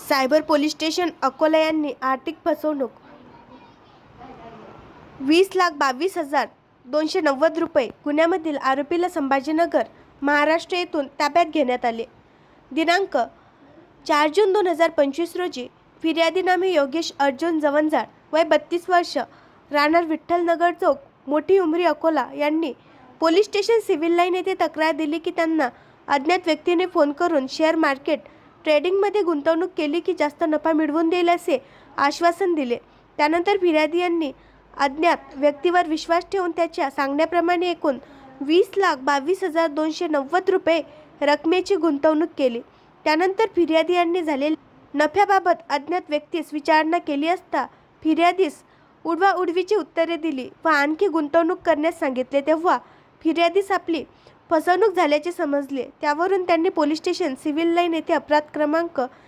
Cyber police station Akola यांनी आर्थिक फसवणूक 20,22,290 रुपये गुन्ह्यामधील आरोपीला संभाजीनगर, महाराष्ट्र येथून ताब्यात घेण्यात आले. दिनांक 4 जून 2025 रोजी फिर्यादी नामे योगेश अर्जुन जवंजाळ, वय 32 वर्ष, राहणार विठ्ठल नगर चौक, मोठी उमरी, अकोला यांनी पोलीस स्टेशन सिव्हिल लाईन येथे तक्रार दिली की त्यांना अज्ञात व्यक्तीने फोन करून शेअर मार्केट ट्रेडिंगमध्ये गुंतवणूक केली की जास्त नफा मिळवून देईल असे आश्वासन दिले. त्यानंतर फिर्यादी यांनी अज्ञात व्यक्तीवर विश्वास ठेवून त्याच्या सांगण्याप्रमाणे एकूण 20,22,290 रुपये रकमेची गुंतवणूक केली. त्यानंतर फिर्यादी यांनी झालेल्या नफ्याबाबत अज्ञात व्यक्तीस विचारणा केली असता फिर्यादीस उडवाउडवीची उत्तरे दिली व आणखी गुंतवणूक करण्यास सांगितले. तेव्हा फिर्यादीस आपली फसवणूक झाल्याचे समजले. त्यावरून त्यांनी पोलीस स्टेशन सिव्हिल लाईन येथे अपराध क्रमांक